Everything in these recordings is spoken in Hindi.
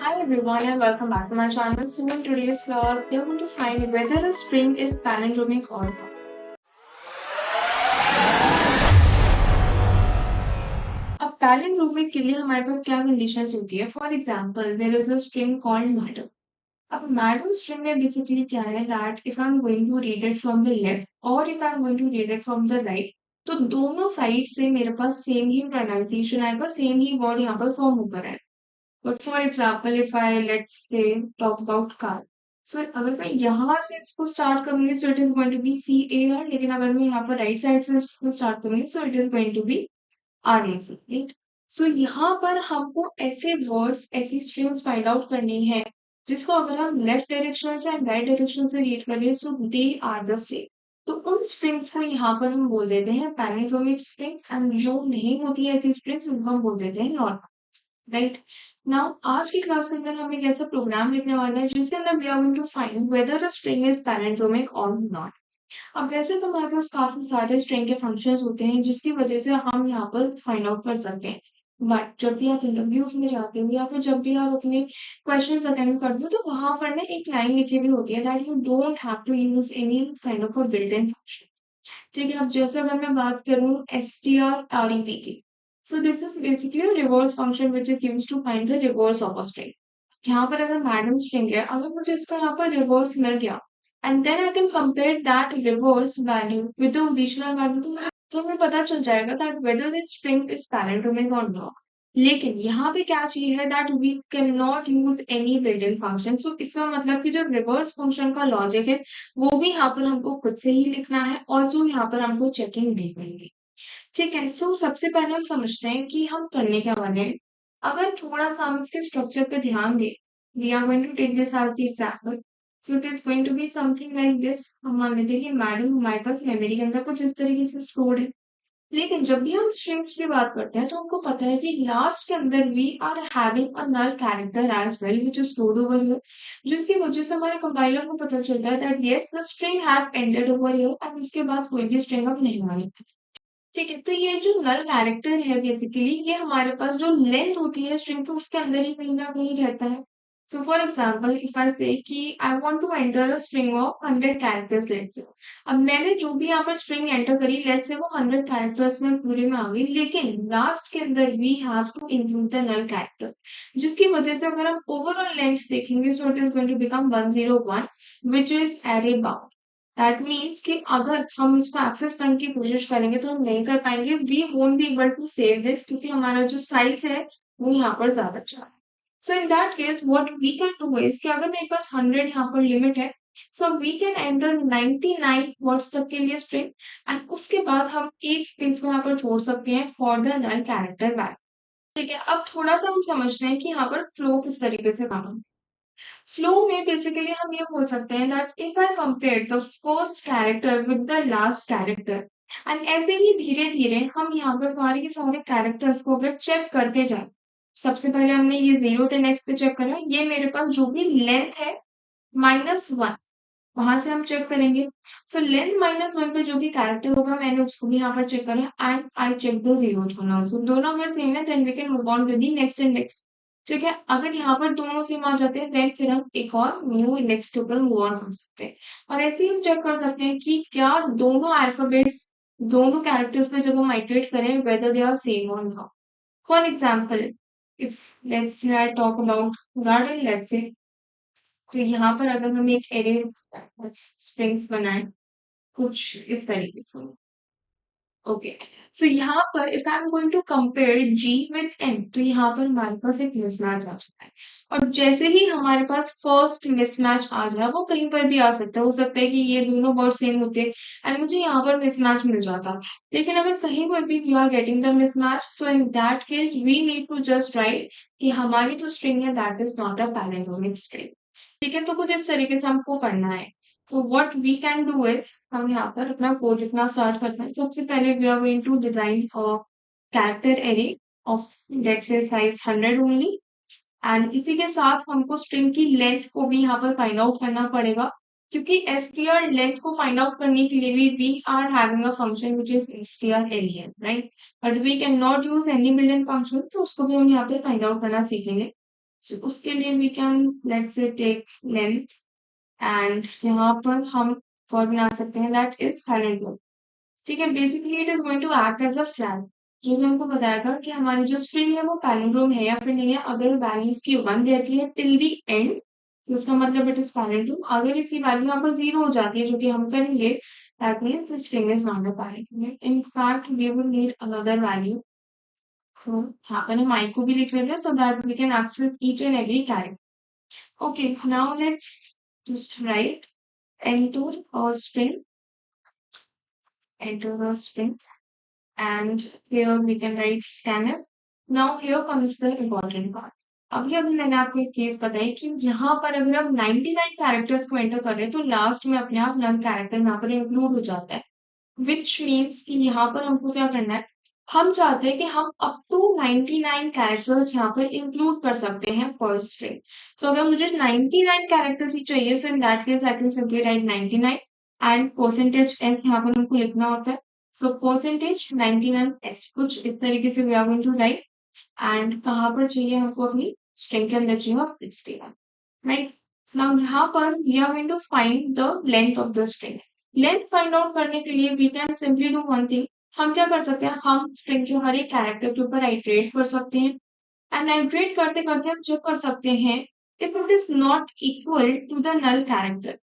Hi everyone and welcome back to my channel. So in today's class, we are going to find whether a string is palindromic or not. अब palindromic के लिए हमारे पास क्या कंडीशंस होती है? For example there is a string called madam. अब मैडम स्ट्रिंग में बेसिकली क्या है that if I am going to read it from the left और if I am going to read it from the right, तो दोनों साइड से मेरे पास सेम ही प्रोनाउंसिएशन आएगा, सेम ही वर्ड यहाँ पर फॉर्म होकर है. But for example, if I let's say talk about car, so अगर मैं यहाँ से इसको स्टार्ट करूंगी so it is going to be CAR, लेकिन अगर मैं यहाँ पर राइट साइड से इसको स्टार्ट करूंगी so it is going to be RAC, right? So यहाँ पर हमको ऐसे वर्ड्स ऐसी स्ट्रिंग्स फाइंड आउट करनी है जिसको अगर हम लेफ्ट डायरेक्शन से एंड राइट डायरेक्शन से रीड करें सो दे आर द सेम. तो उन स्ट्रिंग्स को यहाँ पर हम बोल देते हैं पैलिंड्रोमिक स्ट्रिंग्स एंड जो नहीं होती है ऐसी स्ट्रिंग्स उनको हम बोल देते हैं नॉर्मल. राइट नाउ आज की क्लास के अंदर हम एक ऐसा प्रोग्राम लिखने वाले हैं जिसके अंदर we are going to find whether a string is palindromic और नॉट. अब वैसे तो हमारे पास काफी सारे स्ट्रिंग के फंक्शंस होते हैं जिसकी वजह से हम यहाँ पर फाइंड आउट कर सकते हैं. बट जब भी आप इंटरव्यूज में जाते हो या फिर जब भी आप अपने क्वेश्चंस अटेंड करते हो तो वहां पर ना एक लाइन लिखी हुई होती है that you don't have to use any kind of a built in function. ठीक है, अब जैसे अगर मैं बात करूँ strREP की, so this is basically a reverse function which is used to find the reverse of a string. यहाँ पर अगर मैडम स्ट्रिंग है, अगर मुझे इसका यहाँ पर रिवर्स मिल गया and then I can compare that reverse value with the original value, तो हमें पता चल जाएगा that whether this string is palindromic और नॉट. लेकिन यहाँ पे क्या चीज है that we can not use any built in function. So इसका मतलब कि जो रिवर्स फंक्शन का लॉजिक है वो भी यहाँ पर हमको खुद से ही लिखना है और जो यहाँ पर हमको चेकिंग दी जाएगी. ठीक है, सो सबसे पहले हम समझते हैं कि हम करने क्या वाले हैं. अगर थोड़ा सा हम इसके स्ट्रक्चर पे ध्यान दें, we are going to take this as the example. So it is going to be something like this. हम मान लेते हैं कि मैडम हमारे पास मेमोरी के अंदर कुछ इस तरीके से स्टोर्ड है. लेकिन जब भी हम स्ट्रिंग्स की बात करते हैं तो हमको पता है कि लास्ट के अंदर we are having a null character as well which is stored over here, जिसकी वजह से हमारे कंपाइलर को पता चलता है that yes the string has ended over here and इसके बाद कोई भी स्ट्रिंग अब नहीं आएगी. ठीक है, तो ये जो नल कैरेक्टर है बेसिकली ये हमारे पास जो लेंथ होती है स्ट्रिंग की उसके अंदर ही कहीं ना कहीं रहता है. So for example if I say कि I want to enter a string of 100 characters let's say. अब मैंने जो भी यहाँ पर स्ट्रिंग एंटर करी लेट्स से वो 100 कैरेक्टर्स में पूरे में आ गई, लेकिन लास्ट के अंदर we have to include the null character, जिसकी वजह से अगर हम ओवरऑल लेंथ देखेंगे so it is going to become 101 which is array bound. That means कि अगर हम इसको एक्सेस करने की कोशिश करेंगे तो हम नहीं कर पाएंगे, we won't be able to save this क्योंकि हमारा जो साइज है वो यहाँ पर ज्यादा अच्छा है. So in that case what we can do is कि अगर मेरे पास 100 यहाँ पर लिमिट है so we can enter 99 words तक के लिए स्ट्रिंग एंड उसके बाद हम एक स्पेस को यहाँ पर छोड़ सकते हैं for the null character value. ठीक है, अब थोड़ा सा हम समझते हैं कि यहाँ पर फ्लो किस तरीके से काम. फ्लो में बेसिकली हम ये बोल सकते हैं that if I compare the first character with the last character and ऐसे ही धीरे धीरे हम यहाँ पर सारे के सारे कैरेक्टर्स को अगर चेक करते जाए. सबसे पहले हमने ये 0 से नेक्स्ट पे चेक करा, ये मेरे पास जो भी लेंथ है -1 वहां से हम चेक करेंगे. सो लेंथ -1 पे जो भी कैरेक्टर होगा मैंने उसको भी यहाँ पर चेक करा and I check the 0th one also. दोनों अगर सेम है then we can move on with the next and next. ठीक है, अगर यहाँ पर दोनों सेम आ जाते हैं देन फिर हम एक और न्यू इंडेक्स के ऊपर मूव ऑन कर सकते हैं. और ऐसे ही हम चेक कर सकते हैं कि क्या दोनों अल्फाबेट्स दोनों कैरेक्टर्स पे जब हम आइटरेट करें वेदर दे आर सेम और not. For example if let's say I talk about garden let's say, तो यहाँ पर अगर हम एक एरे स्ट्रिंग्स बनाएं कुछ इस तरीके से. ओके, सो यहाँ पर if I am going to compare G with M तो यहाँ पर हमारे पास एक मिसमैच आ जाता है. और जैसे ही हमारे पास फर्स्ट मिसमैच आ जाए वो कहीं पर भी आ सकता है, हो सकता है कि ये दोनों वर्ड सेम होते एंड मुझे यहाँ पर मिसमैच मिल जाता. लेकिन अगर कहीं पर भी we are getting the mismatch so in that case we need to just write कि हमारी जो स्ट्रिंग है that is not a palindromic string. ठीक है, तो कुछ इस तरीके से हमको करना है. So what we can do is हम यहाँ पर अपना कोड लिखना स्टार्ट करते हैं. सबसे पहले we are going to design a character array of let's say size 100 only. And इसी के साथ हमको स्ट्रिंग की लेंथ को भी यहाँ पर फाइंड आउट करना पड़ेगा क्योंकि str लेंथ को फाइंड आउट करने के लिए भी we are having a function which is strlen, right? But we cannot use any built-in function, so उसको भी हम यहाँ पे फाइंड आउट करना सीखेंगे. सो उसके लिए we can let's say take length and यहाँ पर हम फॉर बना सकते हैं दैट इज पैरेलल। ठीक है, basically it is going to act as a flag जो कि हमको बताएगा कि हमारी जो स्ट्रिंग है वो पैलिंड्रोम है या फिर नहीं है। अगर वैल्यू इसकी 1 रहती है टिल द एंड तो उसका मतलब इट इज पैलिंड्रोम। अगर इसकी वैल्यू यहाँ पर 0 हो जाती है जो कि हम करेंगे that means the string is not a palindrome. In fact we will need another value. So यहाँ पर हम i को भी लिख लेते हैं so that we can access each and every character. Okay, now let's just write enter a string, enter a string, and here we can write scanf. Now here comes the important part. अभी मैंने आपको एक केस बताई कि यहाँ पर अगर आप 99 कैरेक्टर्स को एंटर कर रहे हैं तो लास्ट में अपने आप नल कैरेक्टर यहाँ पर इंक्लूड हो जाता है, विच मीन्स कि यहाँ पर हमको क्या करना है, हम चाहते हैं कि हम अप टू 99 कैरेक्टर्स यहाँ पर इंक्लूड कर सकते हैं फॉर स्ट्रिंग। सो अगर मुझे 99 कैरेक्टर्स ही चाहिए so in that case I can simply write 99 and percentage S यहाँ पर हमको लिखना होता है। सो परसेंटेज 99 एस कुछ इस तरीके से we are going to write and कहाँ पर चाहिए हमको अपनी स्ट्रिंग के अंदर चाहिए ऑफ str, राइट। नाउ यहाँ पर we are going to find the length of the string. Length find out करने के लिए we can simply do one thing. हम क्या कर सकते हैं, हम स्ट्रिंग के हर एक कैरेक्टर के ऊपर आइटरेट कर सकते हैं एंड आइटरेट करते करते हम चेक कर सकते हैं if it is not equal to the null character.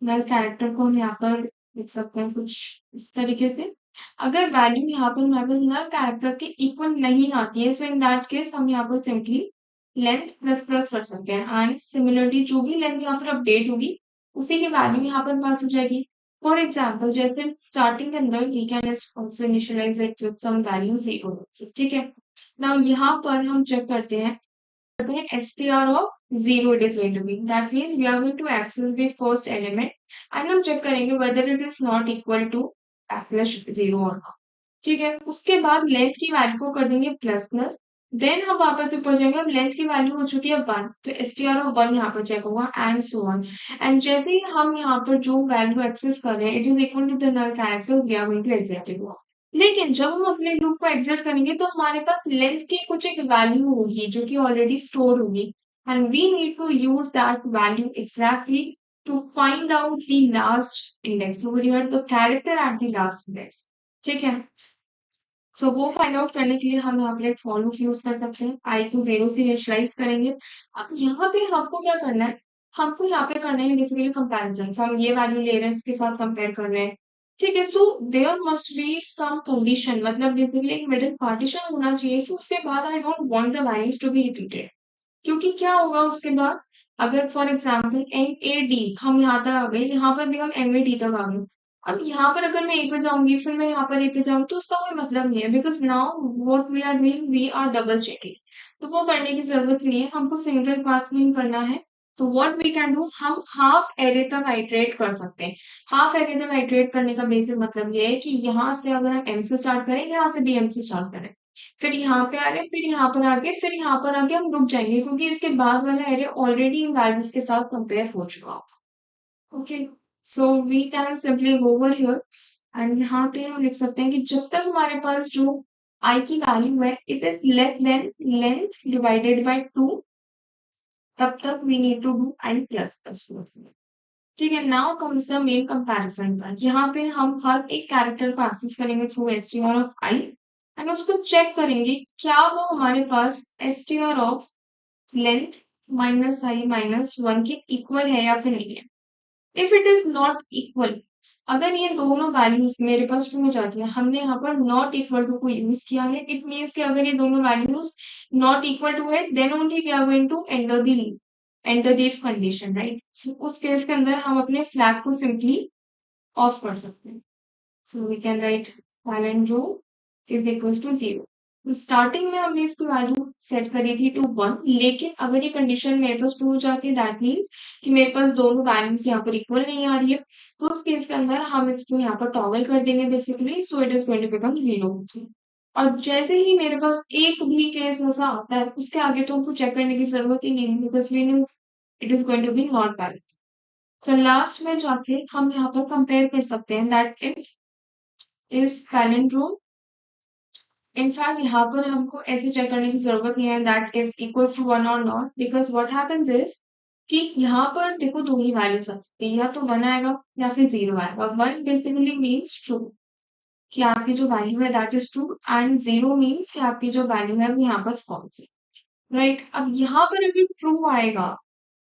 Null character को हम यहाँ पर लिख सकते हैं कुछ इस तरीके से। अगर वैल्यू यहाँ पर हमारे पास नल कैरेक्टर के इक्वल नहीं आती है सो इन दैट केस हम यहाँ पर सिंपली लेंथ प्लस प्लस कर सकते हैं एंड सिमिलरली जो भी लेंथ यहाँ पर अपडेट होगी उसी की वैल्यू यहाँ पर पास हो जाएगी। फॉर एग्जाम्पल जैसे स्टार्टिंग के अंदर we can also initialise it with some value 0, ठीक है। नाउ यहाँ पर हम चेक करते हैं str of 0 it is going to be. That means we are going to access the first element and हम check करेंगे whether it is not equal to slash 0 or not. ठीक है, उसके बाद लेंथ की वैल्यू को कर देंगे प्लस प्लस, देन हम वापस ऊपर जाएंगे। अब लेंथ की वैल्यू हो चुकी है 1 तो str of 1 यहाँ पर चेक होगा एंड सो ऑन। एंड जैसे ही हम यहाँ पर जो वैल्यू एक्सेस कर रहे हैं it is equal to the null character we are going to exit it. लेकिन जब हम अपने लूप को एग्जिट करेंगे तो हमारे पास लेंथ की कुछ एक वैल्यू होगी जो कि ऑलरेडी स्टोर होगी and we need to use that value exactly to find out the last index over here the character at the last index, ठीक है। सो वो फाइंड आउट करने के लिए हम यहाँ पर एक फॉर लूप यूज कर सकते हैं। आई को 0 से इनिशियलाइज करेंगे। अब यहाँ पे हमको क्या करना है, हमको यहाँ पे करना है बेसिकली कंपैरिजन। हम ये वैल्यू ले रहे हैं इसके साथ कंपेयर कर रहे हैं, ठीक है। So there must be some condition, मतलब बेसिकली एक मिडिल पार्टीशन होना चाहिए कि उसके बाद I don't want the values to be repeated. क्योंकि क्या होगा उसके बाद, अगर for example N A D हम यहाँ तक आ गए, यहाँ पर भी हम एन ए डी तक आ गए। अब यहाँ पर अगर मैं ए पे जाऊंगी फिर मैं यहाँ पर ए पे जाऊंगी तो उसका कोई मतलब नहीं है because now what we are doing we are double checking. तो वो करने की जरूरत नहीं है, हमको सिंगल पास में ही करना है। तो व्हाट वी कैन डू, हम हाफ एरे तक आइटरेट कर सकते हैं। हाफ एरे तक आइटरेट करने का बेसिक मतलब ये है कि यहाँ से अगर हम एम से स्टार्ट करें यहाँ से भी एम से स्टार्ट करें, फिर यहाँ पे आ रहे, फिर यहाँ पर आके, फिर यहाँ पर आके हम रुक जाएंगे क्योंकि इसके बाद वाला एरे ऑलरेडी इन वैल्यूज के साथ कंपेयर हो चुका होगा। Okay, so we can simply go over here and यहाँ पे हम लिख सकते हैं कि जब तक हमारे पास जो आई की वैल्यू है it is less than length divided by 2 तब तक we need to do i plus plus. ठीक है, now comes the main comparison part. यहाँ पे हम हर एक कैरेक्टर को एक्सेस करेंगे through str of i and उसको चेक करेंगे क्या वो हमारे पास str of length minus i minus 1 के इक्वल है या फिर नहीं है। If it is not equal, अगर ये दोनों वैल्यूज मेरे पास ट्रू हो जाती है, हमने यहाँ पर नॉट इक्वल टू को यूज किया है, इट मीन्स कि अगर ये दोनों वैल्यूज नॉट इक्वल टू है then only we are going to enter the if condition, right. उस केस के अंदर हम अपने फ्लैग को सिंपली ऑफ कर सकते हैं। So we can write palindrome is equals to 0। तो स्टार्टिंग में हमने इसकी वैल्यू सेट करी थी टू 1, लेकिन अगर ये कंडीशन मेरे पास ट्रू हो जाती है दैट मीन्स कि मेरे पास दोनों वैल्यूज यहाँ पर इक्वल नहीं आ रही है, तो उस केस के अंदर हम इसको यहाँ पर टॉगल कर देंगे basically, so it is going to become 0। और जैसे ही मेरे पास एक भी केस ऐसा आता है उसके आगे तो हमको चेक करने की जरूरत ही नहीं है because we know it is going to be not valid. So last में जाके हम यहाँ पर कंपेयर कर सकते हैं that if is palindrome in fact यहाँ पर हमको ऐसे चेक करने की जरूरत नहीं है दैट इज इक्वल्स टू 1 और not, because what happens is कि यहाँ पर देखो दो ही वैल्यूज आ सकती है, या तो 1 आएगा या फिर 0 आएगा। 1 बेसिकली मीन्स ट्रू, कि आपकी जो वैल्यू है that is true, and 0 means कि आपकी जो वैल्यू है वो यहाँ पर फॉल्स है, राइट। अब यहाँ पर अगर ट्रू आएगा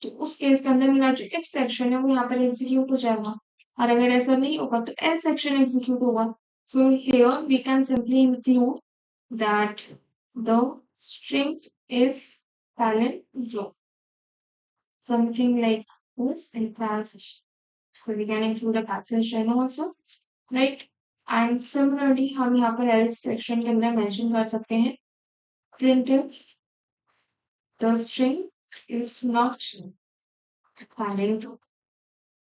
तो उस केस के अंदर मेरा जो इफ सेक्शन है वो यहाँ पर एग्जीक्यूट हो जाएगा, और अगर ऐसा नहीं होगा तो एल्स सेक्शन एग्जीक्यूट होगा। So here we can simply include that the string is palindrome, something like this in fact. So we can include a passage also, right? And similarly हम यहाँ पर else section के अंदर mention कर सकते हैं printf the string is not palindrome।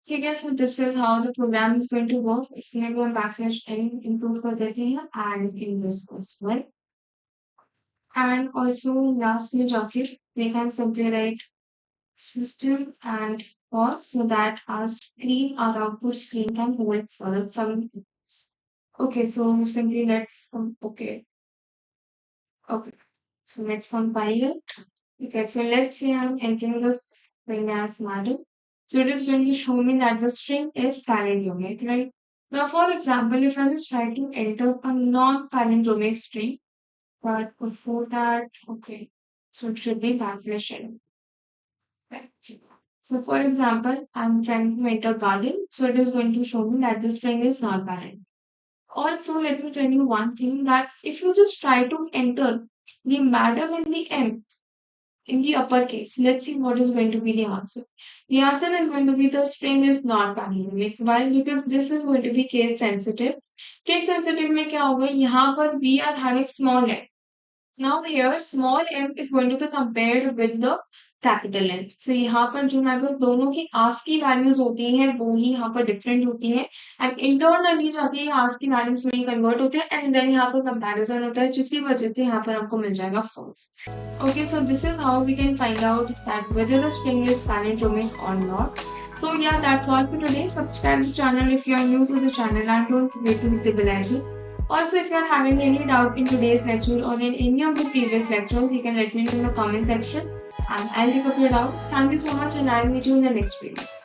ठीक है, so this is how the program is going to work। इसमें भी हम backslash n include कर देते हैं and in this as well। And also last में जाके we can simply write system and pause so that our screen, our output screen can hold for some minutes। Okay, so simply let's okay, so let's compile it। Okay, so let's say I'm entering this string as Madam, so it is going to show me that the string is palindromic, right? Now for example, if I just try to enter a non-palindromic string, but before that, okay, so it should be backslash n, right? So for example, I'm trying to enter garden, so it is going to show me that the string is not valid। Also, let me tell you one thing, that if you just try to enter the madam and the M in the uppercase, let's see what is going to be the answer। The answer is going to be the string is not palindromic। Why? Because this is going to be case sensitive। Case sensitive में क्या होगा, यहाँ पर we are having small m। Now here small m is going to be compared with the capital M। So यहाँ पर जो हमारे पास दोनों की ASCII वैल्यूज होती हैं वो ही यहाँ पर डिफरेंट होती हैं, एंड इंटरनली जाके ये ASCII वैल्यूज में कन्वर्ट होते हैं, एंड देन यहाँ पर कंपैरिजन होता है, जिसकी वजह से यहाँ पर आपको मिल जाएगा false। Okay, so this is how we can find out that whether the string is palindromic or not। So yeah, that's all for today। Subscribe to the channel if you are new to the channel, and don't forget to hit the bell icon। Also, if you are having any doubt in today's lecture or in any of the previous lectures, you can let me know in the comment section and I'll take up your doubts। Thank you so much, and I'll meet you in the next video।